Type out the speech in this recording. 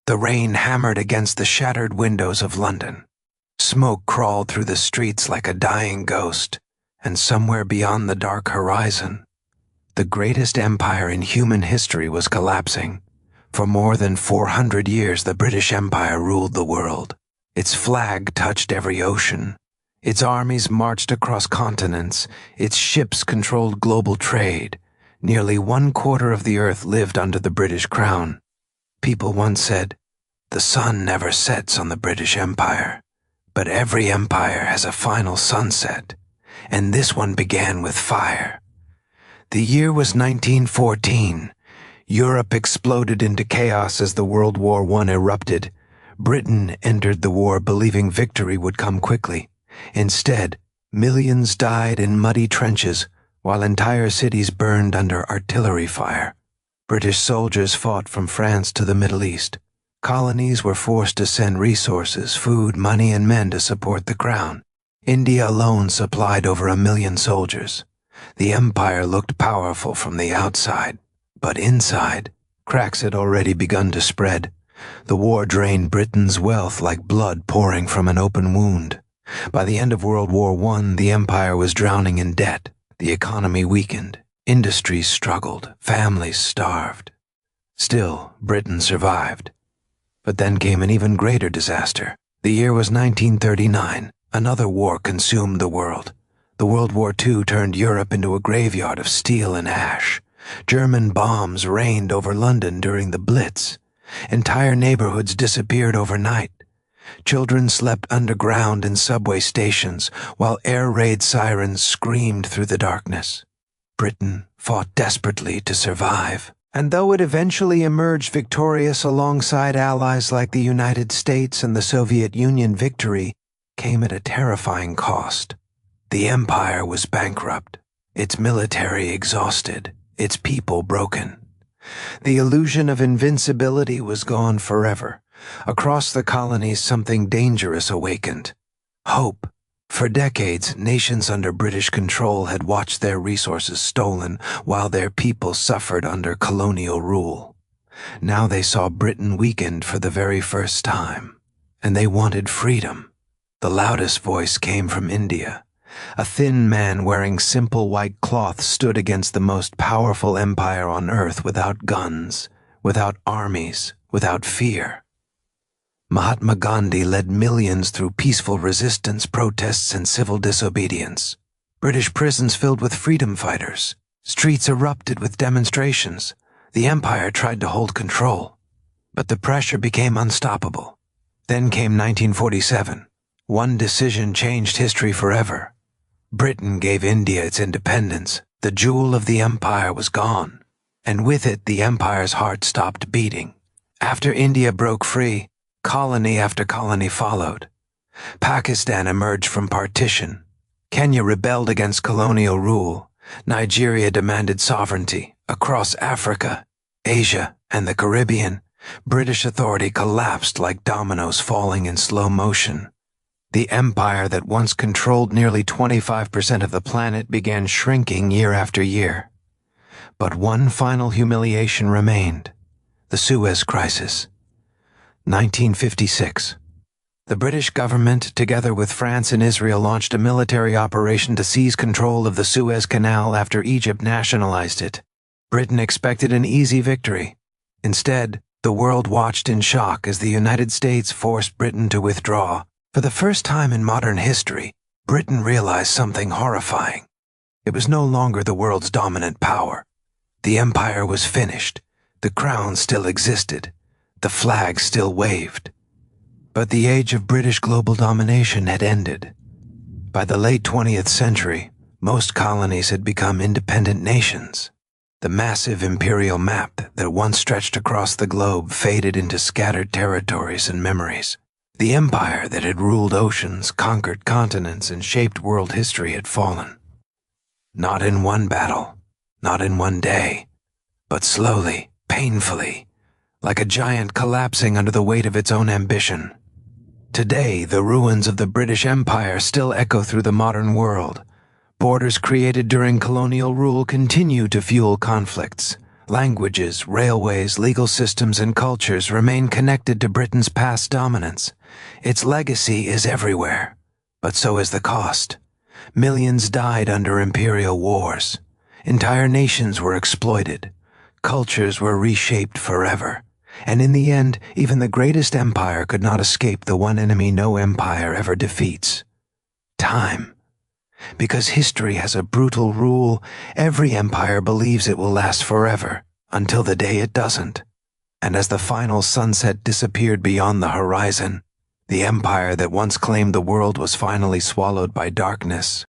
The rain hammered against the shattered windows of London. Smoke crawled through the streets like a dying ghost, and somewhere beyond the dark horizon, the greatest empire in human history was collapsing. For more than 400 years, the British Empire ruled the world. Its flag touched every ocean. Its armies marched across continents. Its ships controlled global trade. Nearly 1/4 of the earth lived under the British crown. People once said, "The sun never sets on the British Empire." But every empire has a final sunset, and this one began with fire. The year was 1914. Europe exploded into chaos as the World War I erupted. Britain entered the war believing victory would come quickly. Instead, millions died in muddy trenches, while entire cities burned under artillery fire. British soldiers fought from France to the Middle East. Colonies were forced to send resources, food, money, and men to support the crown. India alone supplied over 1 million soldiers. The empire looked powerful from the outside, but inside, cracks had already begun to spread. The war drained Britain's wealth like blood pouring from an open wound. By the end of World War I, the empire was drowning in debt. The economy weakened. Industries struggled. Families starved. Still, Britain survived. But then came an even greater disaster. The year was 1939. Another war consumed the world. The World War II turned Europe into a graveyard of steel and ash. German bombs rained over London during the Blitz. Entire neighborhoods disappeared overnight. Children slept underground in subway stations, while air raid sirens screamed through the darkness. Britain fought desperately to survive. And though it eventually emerged victorious alongside allies like the United States and the Soviet Union, victory came at a terrifying cost. The empire was bankrupt, its military exhausted, its people broken. The illusion of invincibility was gone forever. Across the colonies, something dangerous awakened. Hope. For decades, nations under British control had watched their resources stolen while their people suffered under colonial rule. Now they saw Britain weakened for the very first time, and they wanted freedom. The loudest voice came from India. A thin man wearing simple white cloth stood against the most powerful empire on earth without guns, without armies, without fear. Mahatma Gandhi led millions through peaceful resistance, protests, and civil disobedience. British prisons filled with freedom fighters. Streets erupted with demonstrations. The empire tried to hold control, but the pressure became unstoppable. Then came 1947. One decision changed history forever. Britain gave India its independence. The jewel of the empire was gone, and with it the empire's heart stopped beating. After India broke free, colony after colony followed. Pakistan emerged from partition. Kenya rebelled against colonial rule. Nigeria demanded sovereignty. Across Africa, Asia, and the Caribbean, British authority collapsed like dominoes falling in slow motion. The empire that once controlled nearly 25% of the planet began shrinking year after year. But one final humiliation remained: the Suez Crisis. 1956. The British government, together with France and Israel, launched a military operation to seize control of the Suez Canal after Egypt nationalized it. Britain expected an easy victory. Instead, the world watched in shock as the United States forced Britain to withdraw. For the first time in modern history, Britain realized something horrifying. It was no longer the world's dominant power. The empire was finished. The crown still existed. The flag still waved. But the age of British global domination had ended. By the late 20th century, most colonies had become independent nations. The massive imperial map that once stretched across the globe faded into scattered territories and memories. The empire that had ruled oceans, conquered continents, and shaped world history had fallen. Not in one battle, not in one day, but slowly, painfully, like a giant collapsing under the weight of its own ambition. Today, the ruins of the British Empire still echo through the modern world. Borders created during colonial rule continue to fuel conflicts. Languages, railways, legal systems, and cultures remain connected to Britain's past dominance. Its legacy is everywhere, but so is the cost. Millions died under imperial wars. Entire nations were exploited. Cultures were reshaped forever. And in the end, even the greatest empire could not escape the one enemy no empire ever defeats: time. Because history has a brutal rule, every empire believes it will last forever, until the day it doesn't. And as the final sunset disappeared beyond the horizon, the empire that once claimed the world was finally swallowed by darkness.